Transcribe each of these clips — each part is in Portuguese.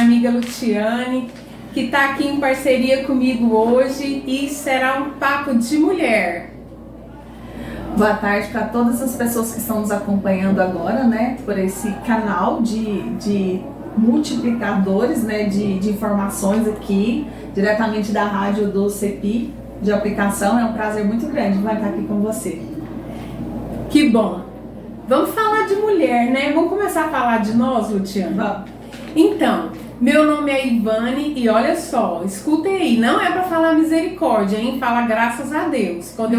amiga Luciane, que está aqui em parceria comigo hoje e será um papo de mulher. Boa tarde para todas as pessoas que estão nos acompanhando agora, né, por esse canal de multiplicadores, né, de informações aqui, diretamente da rádio do CEPI, de aplicação. É um prazer muito grande estar aqui com você. Que bom! Vamos falar de mulher, né? Vamos começar a falar de nós, Luciane? Vamos. Então, meu nome é Ivane e olha só, escutem aí, não é para falar misericórdia, hein? Fala graças a Deus, quando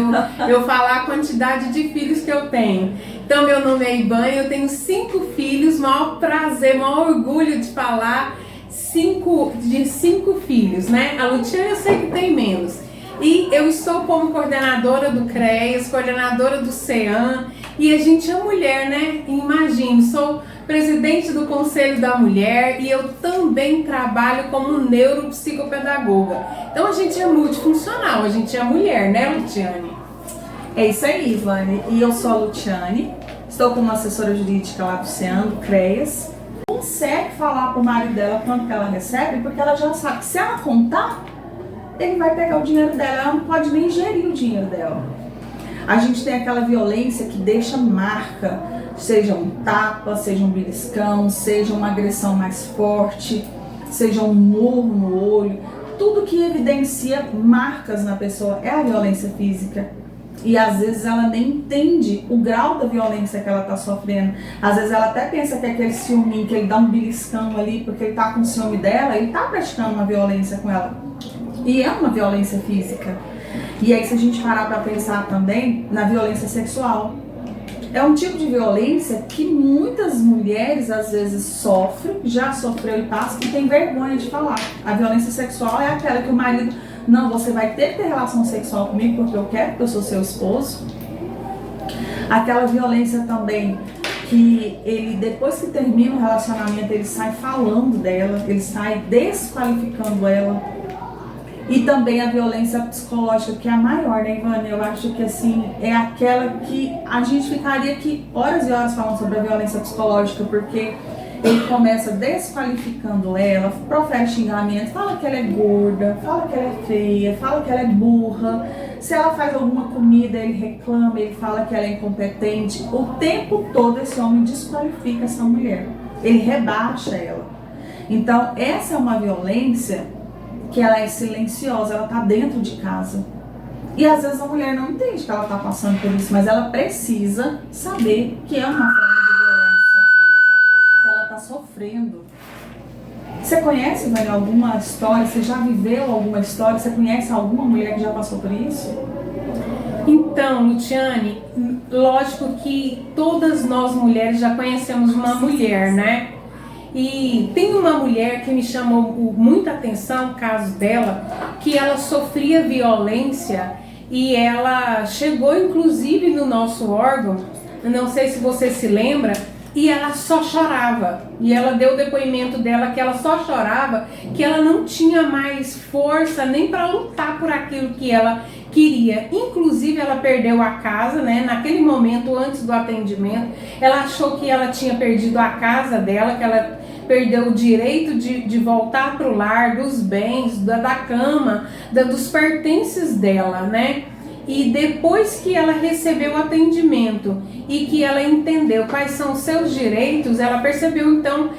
eu falar a quantidade de filhos que eu tenho. Então, meu nome é Ivane, eu tenho 5 filhos, maior prazer, maior orgulho de falar de cinco filhos, né? A Luciane eu sei que tem menos. E eu estou como coordenadora do CREAS, coordenadora do CEAM, e a gente é mulher, né? Imagine, sou presidente do Conselho da Mulher e eu também trabalho como neuropsicopedagoga. Então a gente é multifuncional, a gente é mulher, né, Luciane? É isso aí, Ivane. E eu sou a Luciane, estou como assessora jurídica lá do CEAM, do CREAS. Consegue falar pro marido dela quanto que ela recebe, porque ela já sabe que se ela contar, ele vai pegar o dinheiro dela, ela não pode nem gerir o dinheiro dela. A gente tem aquela violência que deixa marca, seja um tapa, seja um beliscão, seja uma agressão mais forte, seja um murro no olho, tudo que evidencia marcas na pessoa é a violência física. E às vezes ela nem entende o grau da violência que ela está sofrendo. Às vezes ela até pensa que aquele ciúminho, que ele dá um beliscão ali porque ele está com ciúme dela, ele está praticando uma violência com ela. E é uma violência física. E aí, se a gente parar para pensar também na violência sexual, é um tipo de violência que muitas mulheres às vezes sofrem, já sofreu e passa, e tem vergonha de falar. A violência sexual é aquela que o marido, não, você vai ter que ter relação sexual comigo porque eu quero, porque eu sou seu esposo. Aquela violência também que ele, depois que termina o relacionamento, ele sai falando dela, ele sai desqualificando ela. E também a violência psicológica, que é a maior, né, Ivane? Eu acho que, assim, é aquela que a gente ficaria aqui horas e horas falando sobre a violência psicológica, porque ele começa desqualificando ela, profere xingamento, fala que ela é gorda, fala que ela é feia, fala que ela é burra. Se ela faz alguma comida, ele reclama, ele fala que ela é incompetente. O tempo todo esse homem desqualifica essa mulher, ele rebaixa ela. Então, essa é uma violência que ela é silenciosa, ela tá dentro de casa. E às vezes a mulher não entende que ela tá passando por isso, mas ela precisa saber que é uma forma de violência, que ela tá sofrendo. Você conhece, Vânia, alguma história? Você já viveu alguma história? Você conhece alguma mulher que já passou por isso? Então, Luciane, lógico que todas nós mulheres já conhecemos uma mulher, né? E tem uma mulher que me chamou muita atenção, o caso dela, que ela sofria violência e ela chegou inclusive no nosso órgão, não sei se você se lembra, e ela só chorava. E ela deu o depoimento dela que ela só chorava, que ela não tinha mais força nem para lutar por aquilo que ela queria. Inclusive ela perdeu a casa, né? Naquele momento, antes do atendimento, ela achou que ela tinha perdido a casa dela, que ela perdeu o direito de voltar para o lar, dos bens, da cama, dos pertences dela, né? E depois que ela recebeu o atendimento e que ela entendeu quais são os seus direitos, ela percebeu então,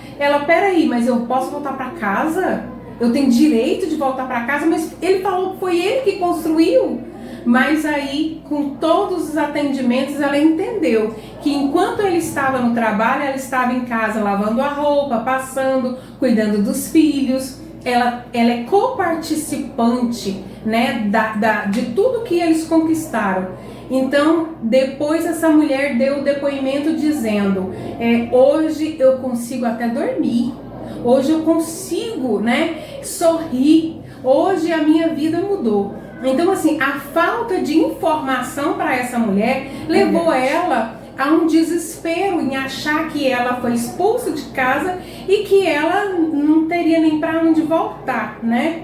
peraí, mas eu posso voltar para casa? Eu tenho direito de voltar para casa? Mas ele falou que foi ele que construiu. Mas aí, com todos os atendimentos, ela entendeu que enquanto ele estava no trabalho, ela estava em casa lavando a roupa, passando, cuidando dos filhos. Ela é coparticipante, né, de tudo que eles conquistaram. Então, depois essa mulher deu o depoimento dizendo, hoje eu consigo até dormir, hoje eu consigo, né, sorrir, hoje a minha vida mudou. Então, assim, a falta de informação para essa mulher levou ela a um desespero em achar que ela foi expulsa de casa e que ela não teria nem para onde voltar, né?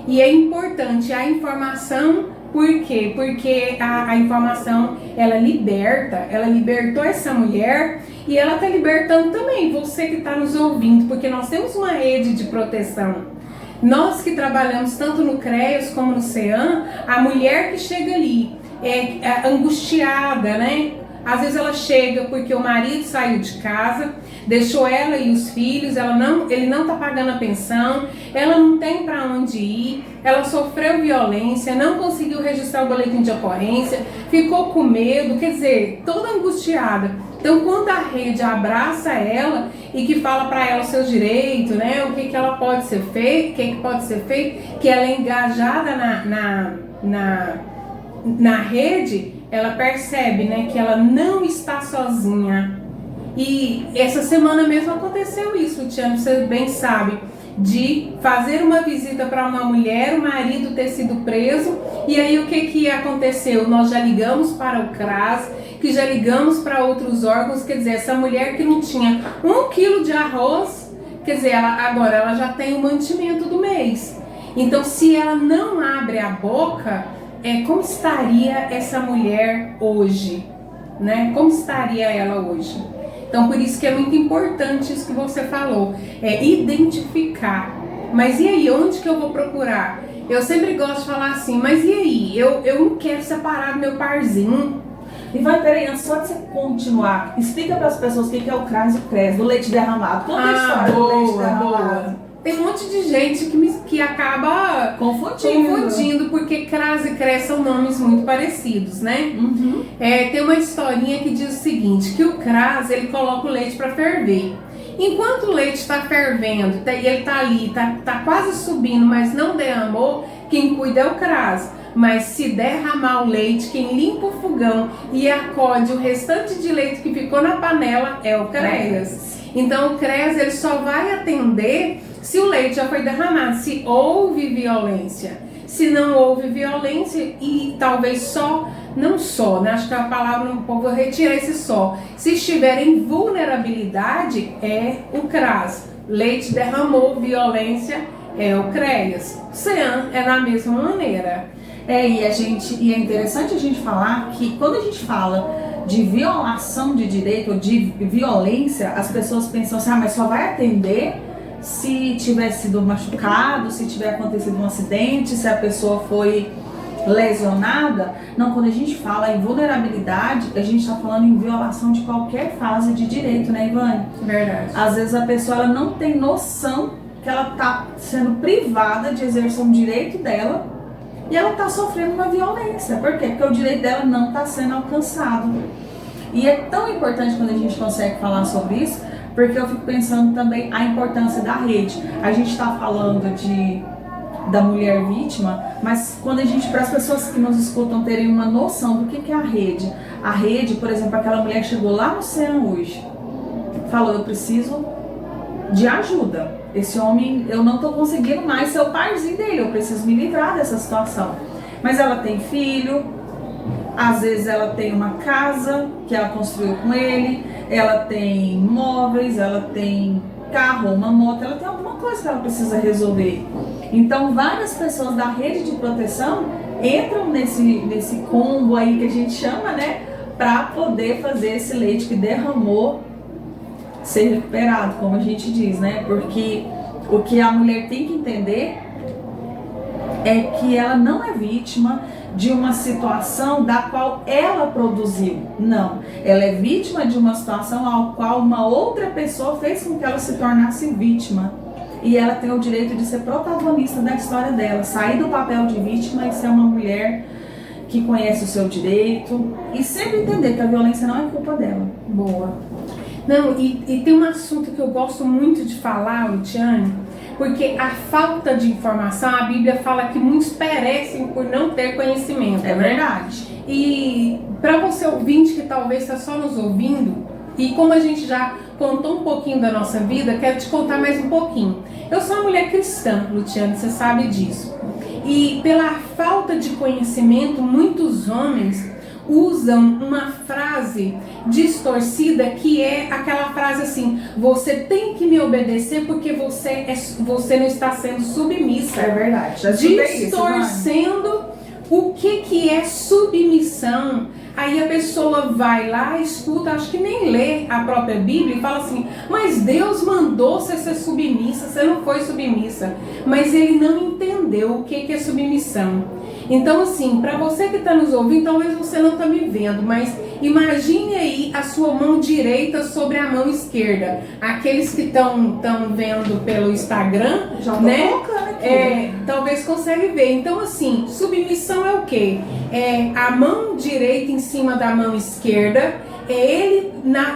E é importante a informação, por quê? Porque a informação, ela libertou essa mulher E ela está libertando também você que está nos ouvindo, porque nós temos uma rede de proteção. Nós que trabalhamos tanto no CREAS como no CEAM, a mulher que chega ali é angustiada, né? Às vezes ela chega porque o marido saiu de casa, deixou ela e os filhos, ele não está pagando a pensão, ela não tem para onde ir, ela sofreu violência, não conseguiu registrar o boletim de ocorrência, ficou com medo, quer dizer, toda angustiada. Então, quando a rede abraça ela e que fala para ela os seus direitos, né, o que ela pode ser feito, o que pode ser feito, que ela é engajada na rede, ela percebe, né, que ela não está sozinha. E essa semana mesmo aconteceu isso, Tiana, você bem sabe, de fazer uma visita para uma mulher, o marido ter sido preso, e aí o que aconteceu? Nós já ligamos para o CRAS, que já ligamos para outros órgãos, quer dizer, essa mulher que não tinha 1 quilo de arroz, quer dizer, agora ela já tem o mantimento do mês. Então, se ela não abre a boca, como estaria essa mulher hoje, né? Como estaria ela hoje? Então, por isso que é muito importante isso que você falou, identificar. Mas e aí, onde que eu vou procurar? Eu sempre gosto de falar assim, mas e aí? Eu não quero separar do meu parzinho. E vai, peraí, antes só de você continuar, explica para as pessoas o que é o CRAS e o CRES, do leite derramado. Conta a história do leite derramado. Tem um monte de gente que acaba confundindo, porque CRAS e CRES são nomes muito parecidos, né? Uhum. Tem uma historinha que diz o seguinte, que o CRAS, ele coloca o leite para ferver. Enquanto o leite está fervendo, e ele está ali, tá quase subindo, mas não derramou, quem cuida é o CRAS. Mas se derramar o leite, quem limpa o fogão e acode o restante de leite que ficou na panela é o CREAS. Então o CREAS, ele só vai atender se o leite já foi derramado, se houve violência. Se não houve violência e talvez né? Acho que a palavra um pouco retira esse só. Se estiver em vulnerabilidade, é o CRAS. Leite derramou, violência, é o CREAS. CEAM é da mesma maneira. E é interessante a gente falar que quando a gente fala de violação de direito ou de violência, as pessoas pensam assim, mas só vai atender se tiver sido machucado, se tiver acontecido um acidente, se a pessoa foi lesionada. Não, quando a gente fala em vulnerabilidade, a gente está falando em violação de qualquer fase de direito, né, Ivane? Verdade. Às vezes a pessoa ela não tem noção que ela está sendo privada de exercer um direito dela e ela está sofrendo uma violência. Por quê? Porque o direito dela não está sendo alcançado. E é tão importante quando a gente consegue falar sobre isso, porque eu fico pensando também a importância da rede. A gente está falando da mulher vítima, mas quando para as pessoas que nos escutam terem uma noção do que é a rede, por exemplo, aquela mulher que chegou lá no CEAM hoje, falou, eu preciso de ajuda. Esse homem, eu não estou conseguindo mais ser o parzinho dele, eu preciso me livrar dessa situação. Mas ela tem filho, às vezes ela tem uma casa que ela construiu com ele, ela tem móveis, ela tem carro, uma moto, ela tem alguma coisa que ela precisa resolver. Então várias pessoas da rede de proteção entram nesse combo aí que a gente chama, né, para poder fazer esse leite que derramou ser recuperado, como a gente diz, né? Porque o que a mulher tem que entender é que ela não é vítima de uma situação da qual ela produziu. Não, ela é vítima de uma situação ao qual uma outra pessoa fez com que ela se tornasse vítima. E ela tem o direito de ser protagonista da história dela, sair do papel de vítima e ser uma mulher que conhece o seu direito e sempre entender que a violência não é culpa dela. Boa. Não, e tem um assunto que eu gosto muito de falar, Luciane, porque a falta de informação, a Bíblia fala que muitos perecem por não ter conhecimento. É verdade. E para você ouvinte que talvez está só nos ouvindo, e como a gente já contou um pouquinho da nossa vida, quero te contar mais um pouquinho. Eu sou uma mulher cristã, Luciane, você sabe disso. E pela falta de conhecimento, muitos homens usam uma frase distorcida que é aquela frase assim: você tem que me obedecer porque você não está sendo submissa. É verdade. Distorcendo o que é submissão. Aí a pessoa vai lá, escuta, acho que nem lê a própria Bíblia e fala assim, mas Deus mandou você ser submissa, você não foi submissa. Mas ele não entendeu o que é submissão. Então assim, para você que está nos ouvindo, talvez você não está me vendo, mas imagine aí a sua mão direita sobre a mão esquerda. Aqueles que estão vendo pelo Instagram, já tô né? colocando aqui. Talvez consegue ver. Então assim, submissão é o quê? É a mão direita em cima da mão esquerda, é ele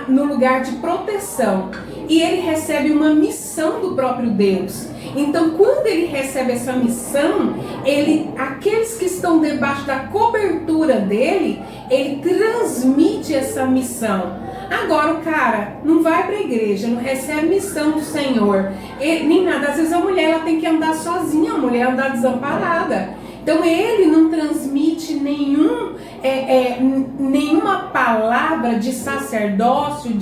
no lugar de proteção. E ele recebe uma missão do próprio Deus. Então, quando ele recebe essa missão, aqueles que estão debaixo da cobertura dele, ele transmite essa missão. Agora o cara não vai para a igreja, não recebe missão do Senhor, nem nada. Às vezes a mulher ela tem que andar sozinha, a mulher andar desamparada. Então ele não transmite nenhuma palavra de sacerdócio,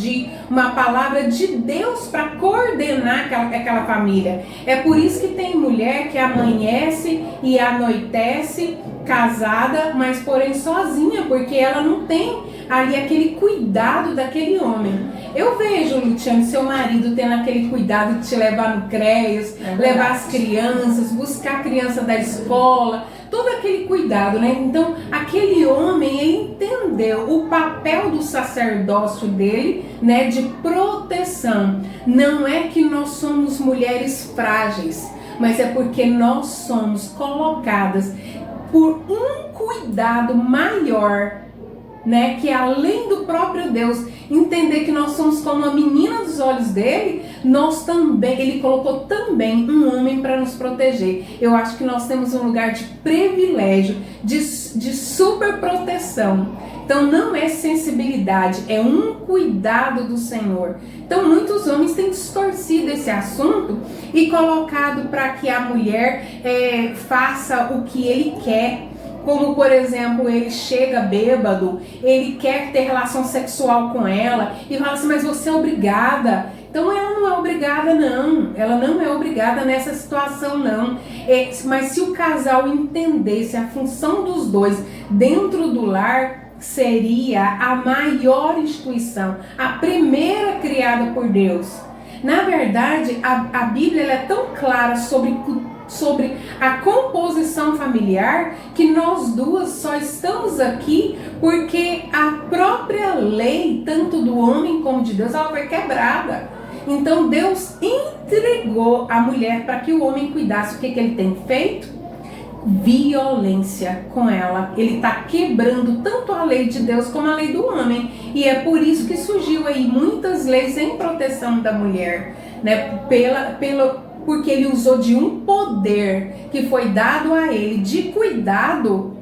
uma palavra de Deus para coordenar aquela família. É por isso que tem mulher que amanhece e anoitece casada, mas porém sozinha, porque ela não tem ali aquele cuidado daquele homem. Eu vejo, Luciane, seu marido tendo aquele cuidado de te levar no CREAS, levar as crianças, buscar a criança da escola, todo aquele cuidado, né? Então, aquele homem, ele entendeu o papel do sacerdócio dele, né, de proteção. Não é que nós somos mulheres frágeis, mas é porque nós somos colocadas por um cuidado maior, né, que além do próprio Deus entender que nós somos como a menina dos olhos dele, nós também, ele colocou também um homem para nos proteger. Eu acho que nós temos um lugar de privilégio, de super proteção. Então não é sensibilidade, é um cuidado do Senhor. Então muitos homens têm distorcido esse assunto e colocado para que a mulher faça o que ele quer. Como, por exemplo, ele chega bêbado, ele quer ter relação sexual com ela e fala assim, mas você é obrigada. Então ela não é obrigada não, ela não é obrigada nessa situação não. Mas se o casal entendesse a função dos dois dentro do lar, seria a maior instituição, a primeira criada por Deus. Na verdade, a Bíblia ela é tão clara sobre a composição familiar que nós duas só estamos aqui porque a própria lei, tanto do homem como de Deus, ela foi quebrada. Então Deus entregou a mulher para que o homem cuidasse. O que ele tem feito? Violência com ela. Ele está quebrando tanto a lei de Deus como a lei do homem. E é por isso que surgiu aí muitas leis em proteção da mulher, né? Porque ele usou de um poder que foi dado a ele de cuidado.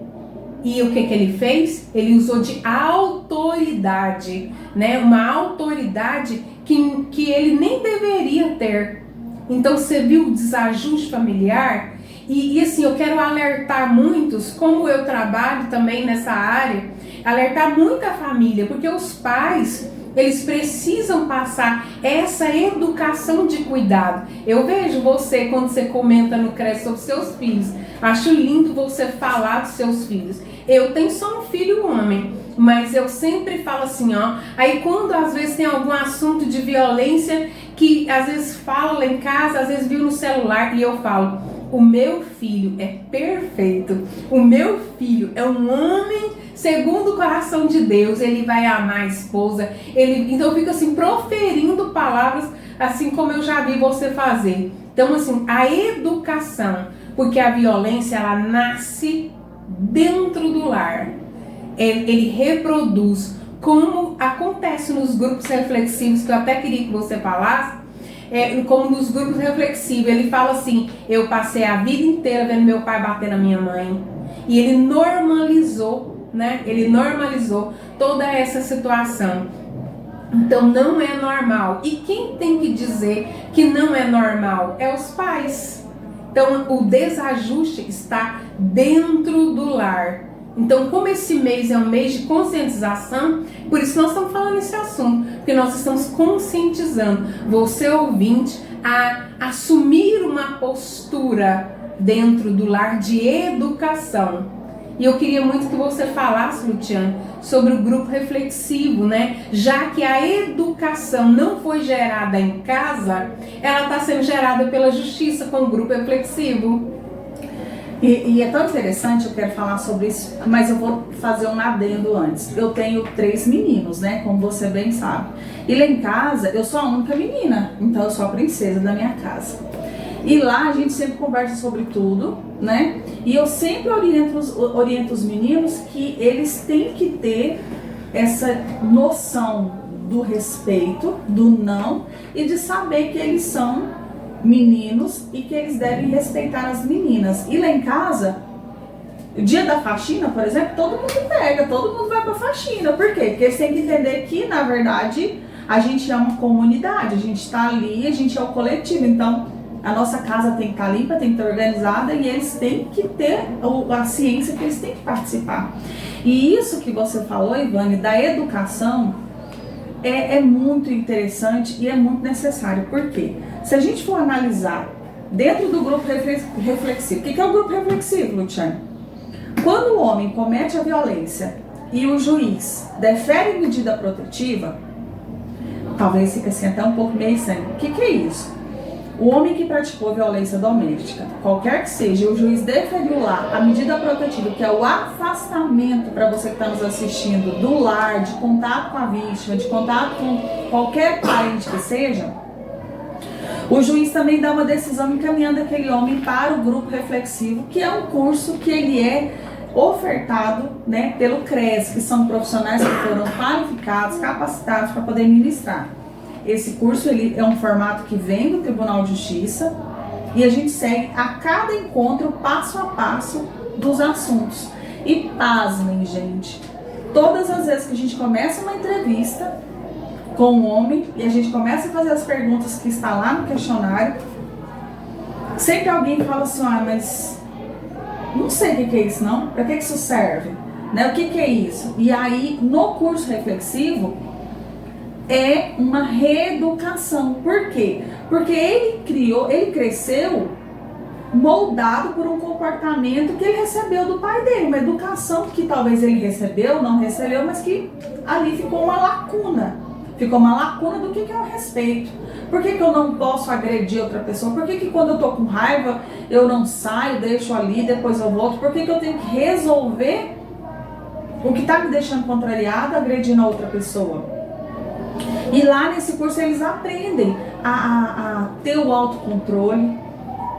E o que ele fez? Ele usou de autoridade, né? Uma autoridade que ele nem deveria ter. Então você viu o desajuste familiar? E assim, eu quero alertar muitos, como eu trabalho também nessa área, alertar muita família, porque os pais, eles precisam passar essa educação de cuidado. Eu vejo você, quando você comenta no CREAS sobre seus filhos, acho lindo você falar dos seus filhos. Eu tenho só um filho homem, mas eu sempre falo assim, ó. Aí quando às vezes tem algum assunto de violência, que às vezes fala lá em casa, às vezes viu no celular, e eu falo, o meu filho é perfeito, o meu filho é um homem segundo o coração de Deus, ele vai amar a esposa, então eu fico assim, proferindo palavras, assim como eu já vi você fazer. Então assim, a educação, porque a violência, ela nasce dentro do lar, ele reproduz, como acontece nos grupos reflexivos, que eu até queria que você falasse, como nos grupos reflexivos, ele fala assim, eu passei a vida inteira vendo meu pai bater na minha mãe, e ele normalizou, né? Ele normalizou toda essa situação. Então não é normal. E quem tem que dizer que não é normal? É os pais. Então o desajuste está dentro do lar. Então, como esse mês é um mês de conscientização, por isso nós estamos falando esse assunto, porque nós estamos conscientizando você, ouvinte, a assumir uma postura dentro do lar de educação. E eu queria muito que você falasse, Luciane, sobre o grupo reflexivo, né? Já que a educação não foi gerada em casa, ela está sendo gerada pela justiça com o grupo reflexivo. E é tão interessante, eu quero falar sobre isso, mas eu vou fazer um adendo antes. Eu tenho 3 meninos, né? Como você bem sabe. E lá em casa, eu sou a única menina, então eu sou a princesa da minha casa. E lá a gente sempre conversa sobre tudo, né? E eu sempre oriento os meninos que eles têm que ter essa noção do respeito, do não, e de saber que eles são meninos e que eles devem respeitar as meninas. E lá em casa, o dia da faxina, por exemplo, todo mundo vai pra faxina. Por quê? Porque eles têm que entender que, na verdade, a gente é uma comunidade, a gente tá ali, a gente é o coletivo. Então, a nossa casa tem que estar limpa, tem que estar organizada e eles têm que ter a ciência que eles têm que participar. E isso que você falou, Ivane, da educação, é muito interessante e é muito necessário. Por quê? Se a gente for analisar dentro do grupo reflexivo, o que é o grupo reflexivo, Luciane? Quando o homem comete a violência e o juiz defere medida protetiva, talvez fique assim até um pouco meio estranho. O que é isso? O homem que praticou violência doméstica, qualquer que seja, o juiz deferiu lá a medida protetiva, que é o afastamento, para você que está nos assistindo, do lar, de contato com a vítima, de contato com qualquer parente que seja, o juiz também dá uma decisão encaminhando aquele homem para o grupo reflexivo, que é um curso que ele é ofertado, né, pelo CRES, que são profissionais que foram qualificados, capacitados para poder ministrar. Esse curso ele é um formato que vem do Tribunal de Justiça e a gente segue a cada encontro passo a passo dos assuntos. E pasmem, gente, todas as vezes que a gente começa uma entrevista com um homem e a gente começa a fazer as perguntas que está lá no questionário, sempre alguém fala assim, mas não sei o que é isso não, para que isso serve? Né? O que é isso? E aí, no curso reflexivo, é uma reeducação. Por quê? Porque ele cresceu moldado por um comportamento que ele recebeu do pai dele, uma educação que talvez ele recebeu, não recebeu, mas que ali ficou uma lacuna. Ficou uma lacuna do que é o respeito. Por que eu não posso agredir outra pessoa? Por que quando eu tô com raiva eu não saio, deixo ali, depois eu volto? Por que eu tenho que resolver o que tá me deixando contrariada agredindo a outra pessoa? E lá nesse curso eles aprendem a ter o autocontrole,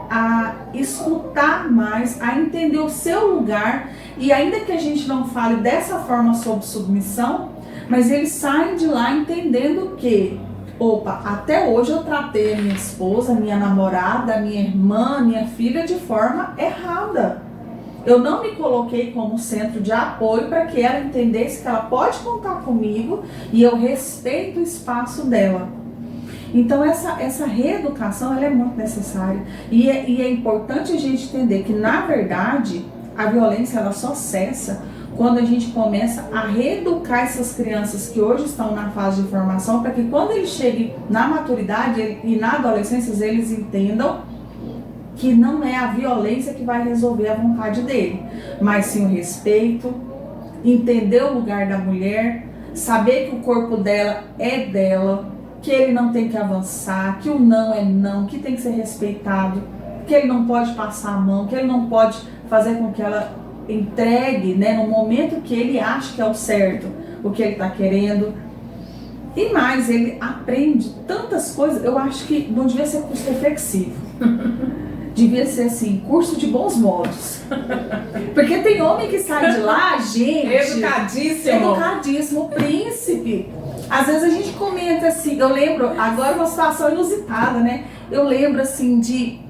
a escutar mais, a entender o seu lugar. E ainda que a gente não fale dessa forma sobre submissão, mas eles saem de lá entendendo que, opa, até hoje eu tratei a minha esposa, minha namorada, minha irmã, minha filha de forma errada. Eu não me coloquei como centro de apoio para que ela entendesse que ela pode contar comigo e eu respeito o espaço dela. Então essa reeducação ela é muito necessária e é importante a gente entender que na verdade a violência ela só cessa quando a gente começa a reeducar essas crianças que hoje estão na fase de formação para que quando eles cheguem na maturidade e na adolescência eles entendam que não é a violência que vai resolver a vontade dele, mas sim o respeito, entender o lugar da mulher, saber que o corpo dela é dela, que ele não tem que avançar, que o não é não, que tem que ser respeitado, que ele não pode passar a mão, que ele não pode fazer com que ela entregue, né, no momento que ele acha que é o certo, o que ele está querendo. E mais, ele aprende tantas coisas, eu acho que não devia ser curso reflexivo. Devia ser assim, curso de bons modos. Porque tem homem que sai de lá, gente... Educadíssimo, príncipe. Às vezes a gente comenta assim, eu lembro, agora uma situação inusitada, né? Eu lembro assim de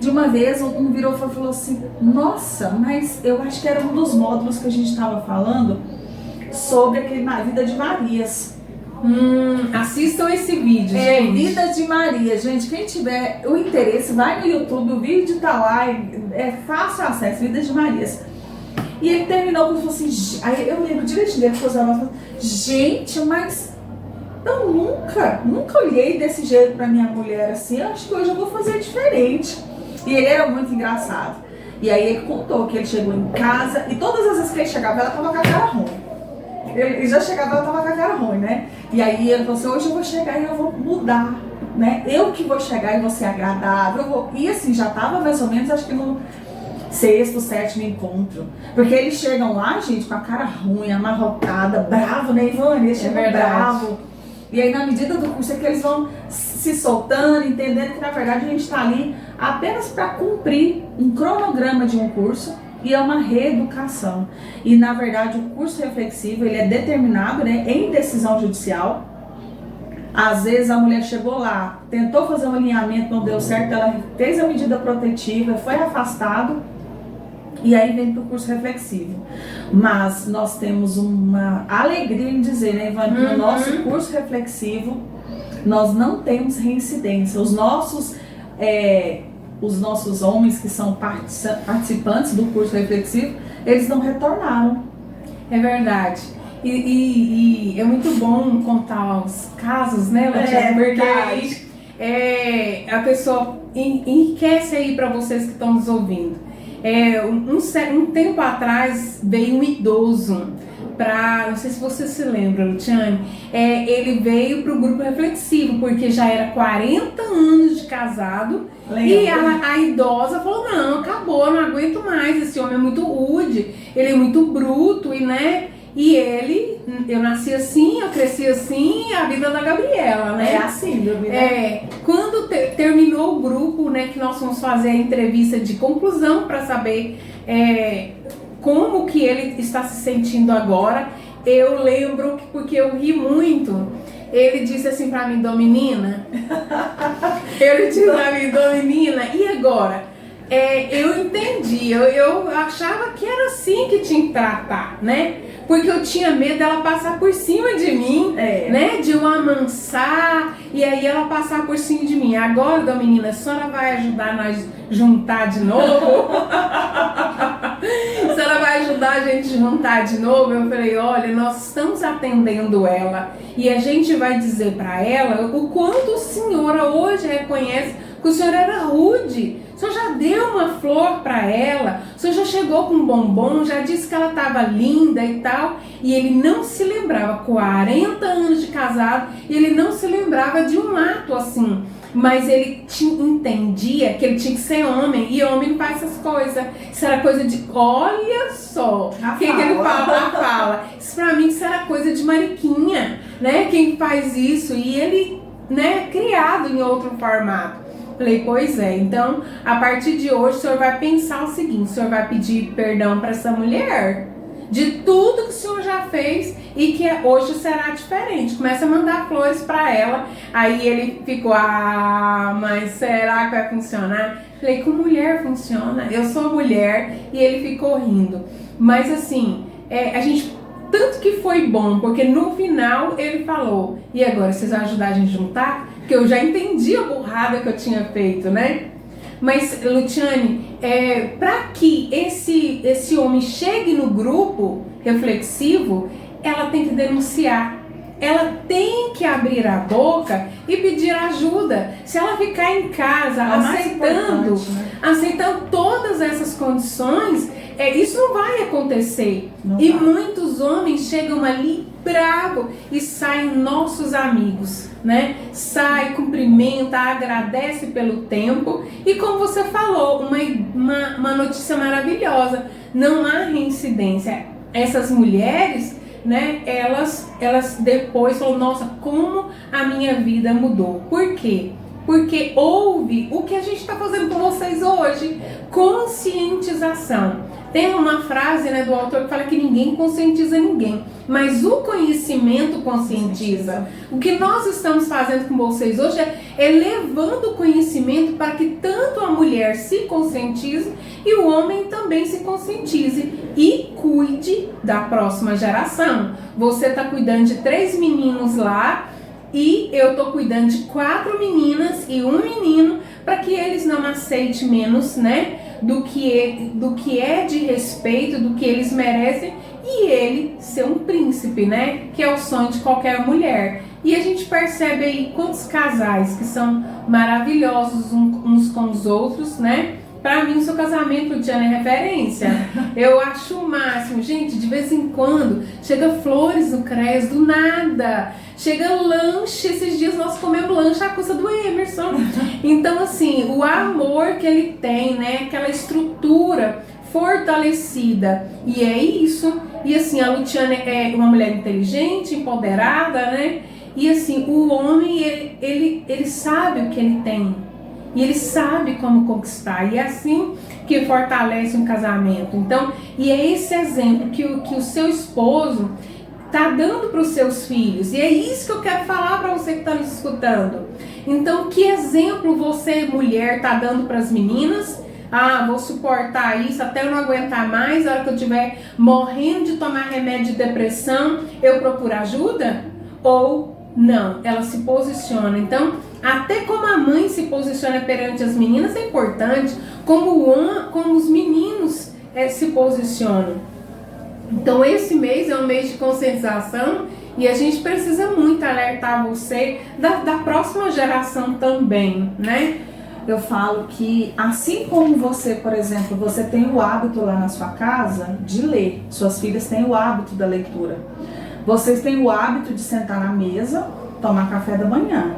uma vez um virou e falou assim, nossa, mas eu acho que era um dos módulos que a gente estava falando sobre aquele Vida de Marias. Assistam esse vídeo, gente. Vida de Maria, gente, quem tiver o interesse, vai no YouTube, o vídeo tá lá, é fácil acesso, Vida de Marias. E ele terminou com assim, aí eu lembro direitinho dele, falou, gente, mas eu nunca olhei desse jeito pra minha mulher assim, eu acho que hoje eu vou fazer diferente. E ele era muito engraçado. E aí ele contou que ele chegou em casa e todas as vezes que ele chegava, ela tava com a cara ruim. Ele já chegava, ela tava com a cara ruim, né? E aí ele falou assim, hoje eu vou chegar e eu vou mudar, né? Eu que vou chegar e vou ser agradável. E assim, já tava mais ou menos, acho que no 6º, 7º encontro. Porque eles chegam lá, gente, com a cara ruim, amarrotada, bravo, né, Ivone? Eles chegam bravo. E aí, na medida do curso, é que eles vão se soltando, entendendo que, na verdade, a gente está ali apenas para cumprir um cronograma de um curso e é uma reeducação. E, na verdade, o curso reflexivo, ele é determinado, né, em decisão judicial. Às vezes, a mulher chegou lá, tentou fazer um alinhamento, não deu certo, ela fez a medida protetiva, foi afastado. E aí vem para o curso reflexivo. Mas nós temos uma alegria em dizer, né, Ivane, que no nosso curso reflexivo nós não temos reincidência. Os nossos homens que são participantes do curso reflexivo, eles não retornaram. É verdade. E é muito bom contar os casos, né, Letícia? Porque aí a pessoa enriquece aí para vocês que estão nos ouvindo. Um tempo atrás veio um idoso não sei se você se lembra, Luciane, ele veio para o grupo reflexivo, porque já era 40 anos de casado. Lembra? E a idosa falou, não, acabou, não aguento mais, esse homem é muito rude, ele é muito bruto, e eu nasci assim, eu cresci assim, a vida da Gabriela, né? É assim, Gabriela. Quando terminou o grupo, né, que nós fomos fazer a entrevista de conclusão para saber como que ele está se sentindo agora, eu lembro, porque eu ri muito, ele disse assim pra mim, Dominina, e agora? Eu entendi, eu achava que era assim que tinha que tratar, né? Porque eu tinha medo dela passar por cima de mim, né? De eu amansar e aí ela passar por cima de mim. Agora, Dominina, a senhora vai ajudar nós juntar de novo? A senhora vai ajudar a gente a juntar de novo? Eu falei, olha, nós estamos atendendo ela e a gente vai dizer pra ela o quanto a senhora hoje reconhece que o senhor era rude. O senhor já deu uma flor para ela, o senhor já chegou com um bombom, já disse que ela estava linda e tal, e ele não se lembrava, 40 anos de casado, e ele não se lembrava de um ato assim, mas ele entendia que ele tinha que ser homem, e homem não faz essas coisas. Isso era coisa de, olha só, o que ele fala? Isso pra mim isso era coisa de mariquinha, né? Quem faz isso, e ele, né, criado em outro formato. Falei, pois é, então a partir de hoje o senhor vai pensar o seguinte, o senhor vai pedir perdão para essa mulher de tudo que o senhor já fez e que hoje será diferente. Começa a mandar flores para ela. Aí ele ficou, mas será que vai funcionar? Falei, com mulher funciona, eu sou mulher, e ele ficou rindo. Mas assim, a gente, tanto que foi bom, porque no final ele falou, e agora, vocês vão ajudar a gente a juntar? Porque eu já entendi a burrada que eu tinha feito, né? Mas, Luciane, para que esse homem chegue no grupo reflexivo, ela tem que denunciar. Ela tem que abrir a boca e pedir ajuda. Se ela ficar em casa aceitando todas essas condições, isso não vai acontecer. E muitos homens chegam ali bravo e saem nossos amigos, né? Sai, cumprimenta, agradece pelo tempo e, como você falou, uma notícia maravilhosa, não há reincidência. Essas mulheres, né, elas depois falam, nossa, como a minha vida mudou. Por quê? Porque houve o que a gente está fazendo com vocês hoje, conscientização. Tem uma frase, né, do autor que fala que ninguém conscientiza ninguém, mas o conhecimento conscientiza. O que nós estamos fazendo com vocês hoje é levando o conhecimento para que tanto a mulher se conscientize e o homem também se conscientize e cuide da próxima geração. Você está cuidando de 3 meninos lá e eu estou cuidando de 4 meninas e 1 menino, para que eles não aceitem menos, né, do que é de respeito, do que eles merecem, e ele ser um príncipe, né, que é o sonho de qualquer mulher. E a gente percebe aí quantos casais que são maravilhosos uns com os outros, né, Pra mim, o seu casamento, Luciana, é referência. Eu acho o máximo. Gente, de vez em quando, chega flores no CREAS, do nada. Chega lanche. Esses dias nós comemos lanche à custa do Emerson. Então, assim, o amor que ele tem, né? Aquela estrutura fortalecida. E é isso. E, assim, a Luciana é uma mulher inteligente, empoderada, né? E, assim, o homem, ele sabe o que ele tem. E ele sabe como conquistar. E é assim que fortalece um casamento. Então, e é esse exemplo que o seu esposo está dando para os seus filhos. E é isso que eu quero falar para você que está nos escutando. Então, que exemplo você, mulher, está dando para as meninas? Ah, vou suportar isso até eu não aguentar mais. Na hora que eu estiver morrendo de tomar remédio de depressão, eu procuro ajuda? Ou não, ela se posiciona. Então, até como a mãe se posiciona perante as meninas é importante, como os meninos se posicionam. Então, esse mês é um mês de conscientização e a gente precisa muito alertar você da próxima geração também, né? Eu falo que assim como você, por exemplo, você tem o hábito lá na sua casa de ler, suas filhas têm o hábito da leitura. Vocês têm o hábito de sentar na mesa, tomar café da manhã.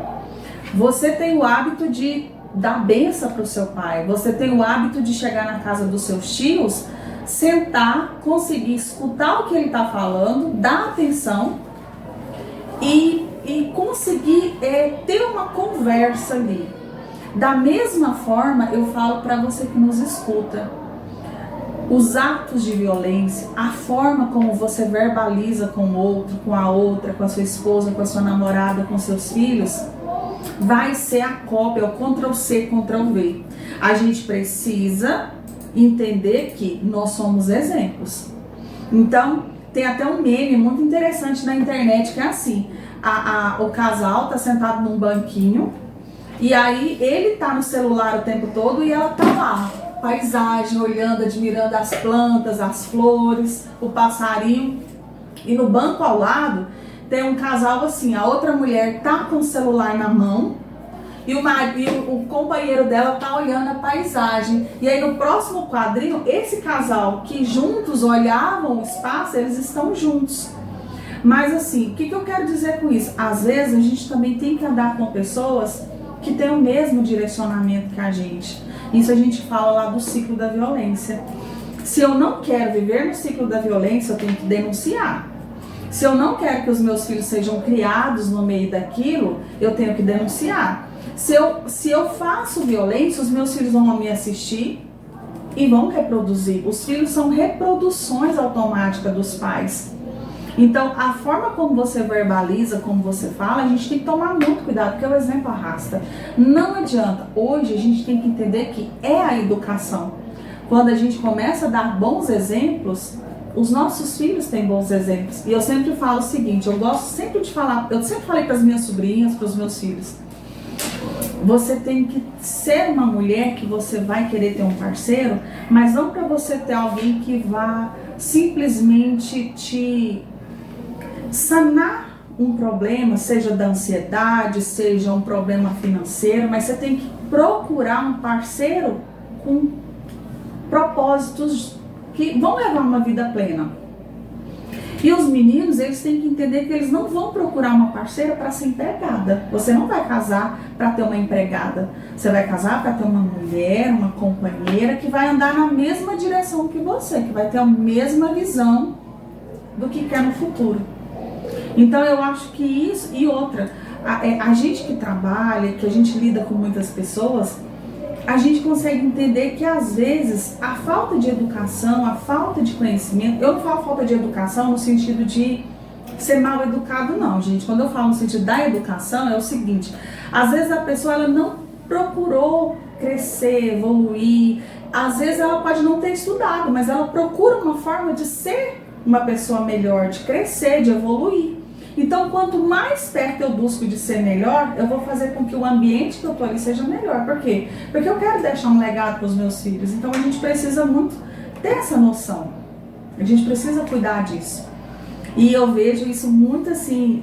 Você tem o hábito de dar bênção para o seu pai. Você tem o hábito de chegar na casa dos seus tios, sentar, conseguir escutar o que ele está falando, dar atenção e conseguir ter uma conversa ali. Da mesma forma, eu falo para você que nos escuta. Os atos de violência, a forma como você verbaliza com o outro, com a outra, com a sua esposa, com a sua namorada, com seus filhos, vai ser a cópia, o Ctrl+C, Ctrl+V. A gente precisa entender que nós somos exemplos. Então, tem até um meme muito interessante na internet que é assim, o casal tá sentado num banquinho e aí ele tá no celular o tempo todo e ela tá lá, paisagem, olhando, admirando as plantas, as flores, o passarinho. E no banco ao lado tem um casal assim, a outra mulher tá com o celular na mão e o companheiro dela tá olhando a paisagem. E aí no próximo quadrinho, esse casal que juntos olhavam o espaço, eles estão juntos. Mas assim, o que eu quero dizer com isso? Às vezes a gente também tem que andar com pessoas que têm o mesmo direcionamento que a gente. Isso a gente fala lá do ciclo da violência. Se eu não quero viver no ciclo da violência, eu tenho que denunciar. Se eu não quero que os meus filhos sejam criados no meio daquilo, eu tenho que denunciar. Se eu faço violência, os meus filhos vão me assistir e vão reproduzir. Os filhos são reproduções automáticas dos pais. Então, a forma como você verbaliza, como você fala, a gente tem que tomar muito cuidado, porque o exemplo arrasta. Não adianta. Hoje, a gente tem que entender que é a educação. Quando a gente começa a dar bons exemplos, os nossos filhos têm bons exemplos. E eu sempre falo o seguinte, eu sempre falei para as minhas sobrinhas, para os meus filhos, você tem que ser uma mulher que você vai querer ter um parceiro, mas não para você ter alguém que vá simplesmente te sanar um problema, seja da ansiedade, seja um problema financeiro, mas você tem que procurar um parceiro com propósitos que vão levar uma vida plena. E os meninos, eles têm que entender que eles não vão procurar uma parceira para ser empregada. Você não vai casar para ter uma empregada. Você vai casar para ter uma mulher, uma companheira que vai andar na mesma direção que você, que vai ter a mesma visão do que quer no futuro. Então eu acho que isso, e outra, a gente que trabalha, que a gente lida com muitas pessoas, a gente consegue entender que às vezes a falta de educação, a falta de conhecimento, eu não falo falta de educação no sentido de ser mal educado não, gente. Quando eu falo no sentido da educação é o seguinte, às vezes a pessoa ela não procurou crescer, evoluir, às vezes ela pode não ter estudado, mas ela procura uma forma de ser uma pessoa melhor, de crescer, de evoluir. Então, quanto mais perto eu busco de ser melhor, eu vou fazer com que o ambiente que eu tô ali seja melhor. Por quê? Porque eu quero deixar um legado para os meus filhos. Então, a gente precisa muito ter essa noção. A gente precisa cuidar disso. E eu vejo isso muito assim,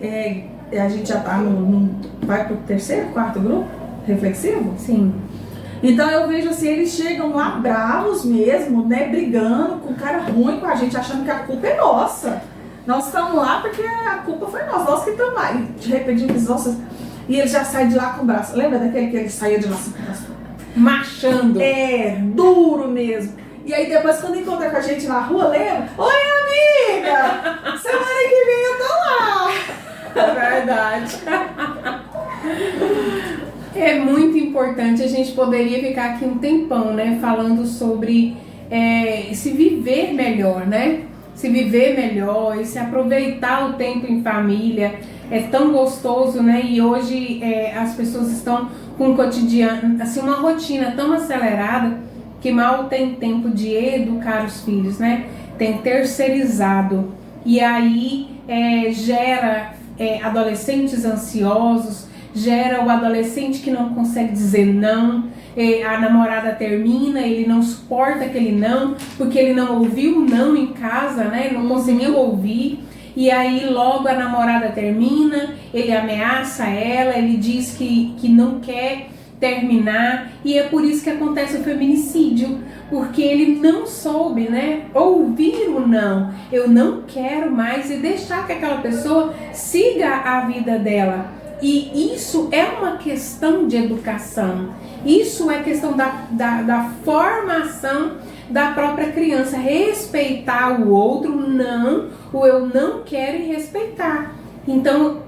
a gente já tá vai pro terceiro, quarto grupo reflexivo? Sim. Então eu vejo assim, eles chegam lá bravos mesmo, né, brigando com cara ruim com a gente, achando que a culpa é nossa. Nós estamos lá porque a culpa foi nossa, nós que estamos lá. E de repente eles, nossa, e ele já sai de lá com o braço. Lembra daquele que ele saía de lá com o braço? Marchando. É, duro mesmo. E aí depois quando encontra com a gente na rua, lembra? Oi, amiga! Semana que vem eu tô lá! É verdade. É muito importante, a gente poderia ficar aqui um tempão, né, falando sobre se viver melhor, né? Se viver melhor e se aproveitar o tempo em família. É tão gostoso, né? E hoje as pessoas estão com um cotidiano, assim, uma rotina tão acelerada que mal tem tempo de educar os filhos, né? Tem terceirizado. E aí gera adolescentes ansiosos, gera o adolescente que não consegue dizer não, a namorada termina, ele não suporta aquele não, porque ele não ouviu o não em casa, né? Não conseguiu ouvir, e aí logo a namorada termina, ele ameaça ela, ele diz que não quer terminar, e é por isso que acontece o feminicídio, porque ele não soube, né, ouvir o não, eu não quero mais, e deixar que aquela pessoa siga a vida dela. E isso é uma questão de educação, isso é questão da formação da própria criança, respeitar o outro, não, o eu não quero e respeitar. Então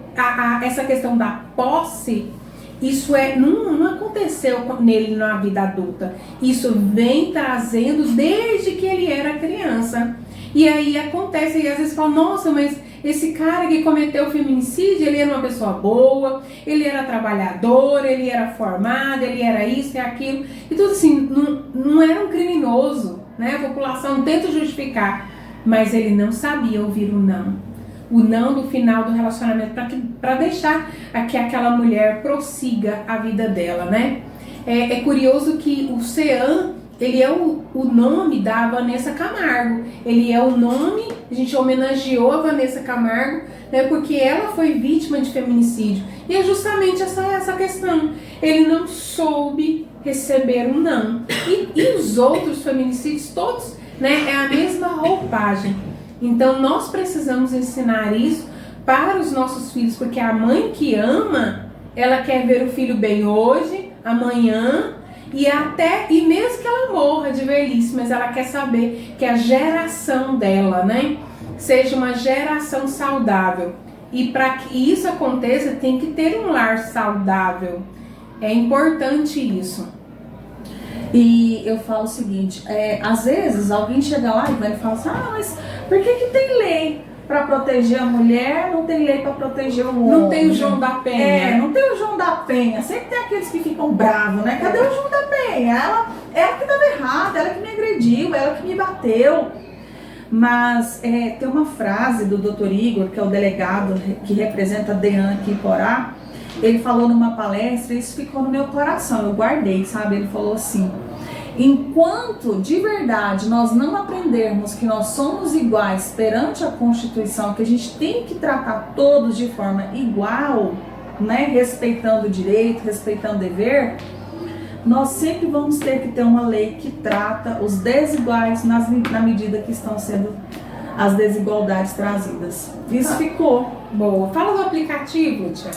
essa questão da posse, isso não aconteceu nele na vida adulta, isso vem trazendo desde que ele era criança. E aí acontece, e às vezes fala, nossa, mas esse cara que cometeu o feminicídio, ele era uma pessoa boa, ele era trabalhador, ele era formado, ele era isso e aquilo, e tudo assim, não era um criminoso, né? A população tenta justificar, mas ele não sabia ouvir o não do final do relacionamento, para deixar que aquela mulher prossiga a vida dela, né? É curioso que o Sean, ele é o nome da Vanessa Camargo. Ele é o nome, a gente homenageou a Vanessa Camargo, né, porque ela foi vítima de feminicídio. E é justamente essa questão. Ele não soube receber um não. E os outros feminicídios todos, né, é a mesma roupagem. Então nós precisamos ensinar isso para os nossos filhos, porque a mãe que ama, ela quer ver o filho bem hoje, amanhã, e mesmo que ela morra de velhice, mas ela quer saber que a geração dela, né, seja uma geração saudável. E para que isso aconteça, tem que ter um lar saudável. É importante isso. E eu falo o seguinte, às vezes alguém chega lá e vai falar assim, mas por que tem lei para proteger a mulher, não tem lei para proteger o homem? Não tem o João da Penha. Não tem o João da Penha. Sempre tem aqueles que ficam bravos, né? Cadê o João da Penha? Ela que estava errada, ela que me agrediu, ela que me bateu. Mas tem uma frase do Dr. Igor, que é o delegado que representa a DEAN aqui em Porá. Ele falou numa palestra, e isso ficou no meu coração, eu guardei, sabe? Ele falou assim, enquanto de verdade nós não aprendermos que nós somos iguais perante a Constituição, que a gente tem que tratar todos de forma igual, né? Respeitando o direito, respeitando o dever, nós sempre vamos ter que ter uma lei que trata os desiguais na medida que estão sendo as desigualdades trazidas. Isso ficou. Boa. Fala do aplicativo, Tia.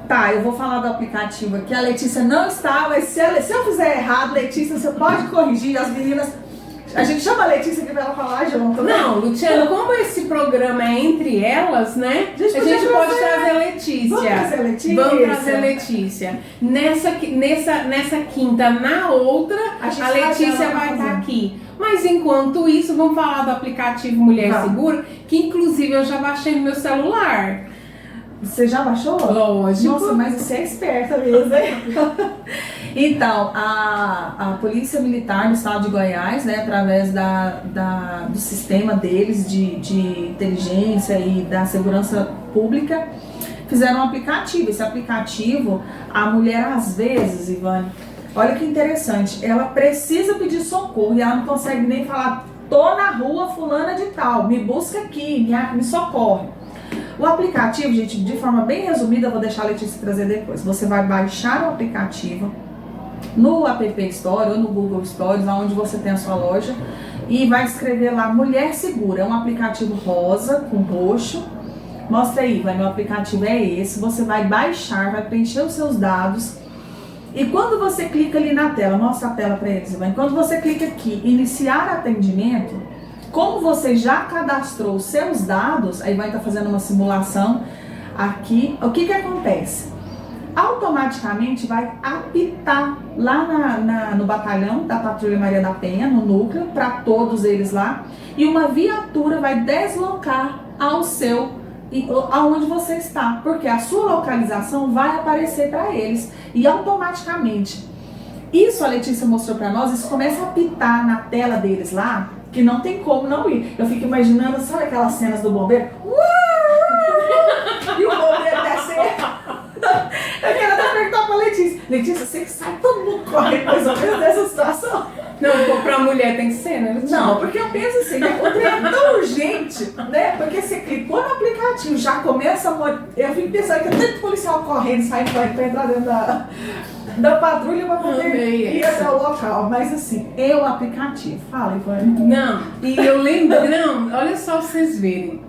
Tá, eu vou falar do aplicativo aqui. A Letícia não está, mas se eu fizer errado, Letícia, você pode corrigir. As meninas, a gente chama a Letícia aqui pra ela falar junto, né? Não, Luciano, como esse programa é entre elas, né? A gente pode trazer a Letícia. Vamos trazer a Letícia? Vamos trazer a Letícia. Nessa quinta, na outra, a Letícia vai estar aqui. Mas enquanto isso, vamos falar do aplicativo Mulher Segura, que inclusive eu já baixei no meu celular. Você já baixou? Lógico. Nossa, mas você é esperta mesmo, hein? Então, a Polícia Militar do Estado de Goiás, né, através do sistema deles de inteligência e da segurança pública, fizeram um aplicativo. Esse aplicativo, a mulher às vezes, Ivane, olha que interessante, ela precisa pedir socorro e ela não consegue nem falar, tô na rua fulana de tal, me busca aqui, me socorre. O aplicativo, gente, de forma bem resumida, eu vou deixar a Letícia trazer depois. Você vai baixar o aplicativo, no App Store ou no Google Stories, onde você tem a sua loja, e vai escrever lá Mulher Segura. É um aplicativo rosa com roxo. Mostra aí, meu aplicativo é esse. Você vai baixar, vai preencher os seus dados. E quando você clica ali na tela, mostra a tela para eles, Ivane. Quando você clica aqui, iniciar atendimento, como você já cadastrou os seus dados, aí vai estar fazendo uma simulação aqui, o que acontece? Automaticamente vai apitar lá no batalhão da Patrulha Maria da Penha, no núcleo, para todos eles lá, e uma viatura vai deslocar aonde você está, porque a sua localização vai aparecer para eles, e automaticamente, isso a Letícia mostrou para nós, isso começa a apitar na tela deles lá, que não tem como não ir. Eu fico imaginando, sabe aquelas cenas do bombeiro? E o bombeiro descer. Eu quero até perguntar pra Letícia. Letícia, você que sai, todo mundo corre mais ou menos dessa situação. Não, pra mulher tem que ser, né? Não, porque eu penso assim, né? O trem é tão urgente, né? Porque você clicou no aplicativo, já começa a... Eu fico pensando que é tanto policial correndo, sai pra entrar dentro da patrulha pra poder ir até o local. Mas assim, é o aplicativo. Fala, Ivane. Não, e eu lembro, não, olha só pra vocês verem.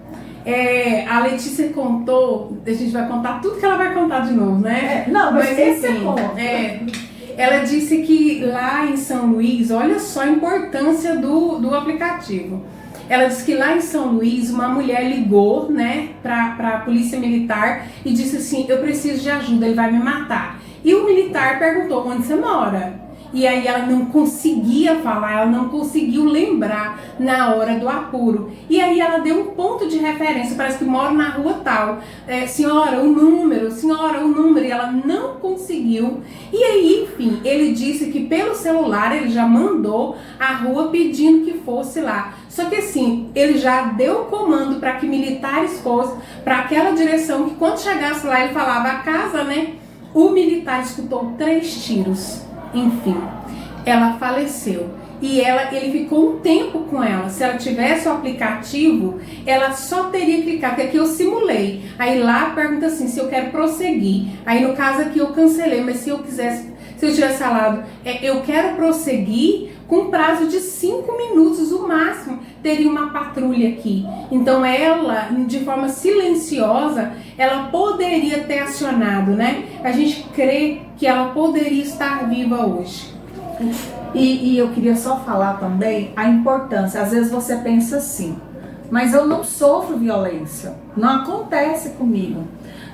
A Letícia contou, a gente vai contar tudo que ela vai contar de novo, né? Mas esse enfim, é bom. Ela disse que lá em São Luís, olha só a importância do aplicativo. Ela disse que lá em São Luís uma mulher ligou, né, pra polícia militar e disse assim, eu preciso de ajuda, ele vai me matar. E o militar perguntou, onde você mora? E aí ela não conseguia falar, ela não conseguiu lembrar na hora do apuro. E aí ela deu um ponto de referência, parece que mora na rua tal. Senhora, o número, e ela não conseguiu. E aí, enfim, ele disse que pelo celular ele já mandou a rua pedindo que fosse lá. Só que assim, ele já deu o comando para que militares fossem para aquela direção, que quando chegasse lá ele falava a casa, né? O militar escutou 3 tiros. Enfim, ela faleceu. E ele ficou um tempo com ela. Se ela tivesse o aplicativo, ela só teria que clicar, porque aqui eu simulei. Aí lá pergunta assim, se eu quero prosseguir. Aí no caso aqui eu cancelei, mas se eu tivesse falado, eu quero prosseguir, com prazo de 5 minutos, o máximo, teria uma patrulha aqui. Então ela, de forma silenciosa, ela poderia ter acionado, né? A gente crê que ela poderia estar viva hoje. E eu queria só falar também a importância. Às vezes você pensa assim, mas eu não sofro violência, não acontece comigo.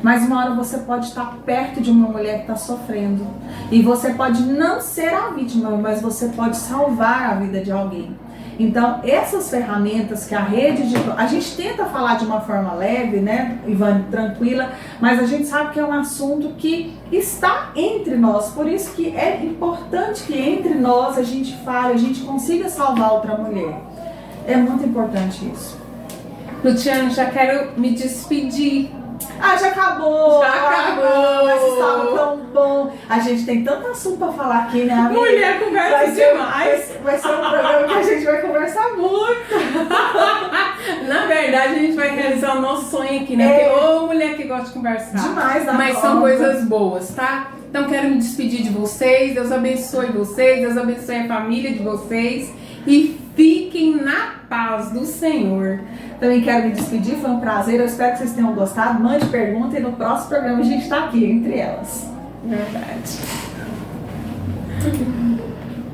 Mas uma hora você pode estar perto de uma mulher que está sofrendo. E você pode não ser a vítima, mas você pode salvar a vida de alguém. Então, essas ferramentas que a rede de... A gente tenta falar de uma forma leve, né, Ivane, tranquila, mas a gente sabe que é um assunto que está entre nós. Por isso que é importante que entre nós a gente fale, a gente consiga salvar outra mulher. É muito importante isso. Luciane, já quero me despedir. Já acabou! Já acabou! Mas estava tão bom! A gente tem tanto assunto pra falar aqui, né, amiga? Mulher conversa demais! Vai ser um programa que a gente vai conversar muito! Na verdade, a gente vai realizar o nosso sonho aqui, né? Porque mulher que gosta de conversar. Demais, mas são coisas boas, tá? Então quero me despedir de vocês. Deus abençoe vocês, Deus abençoe a família de vocês. E fiquem na paz do Senhor. Também quero me despedir, foi um prazer. Eu espero que vocês tenham gostado. Mande pergunta e no próximo programa a gente está aqui, entre elas. Verdade.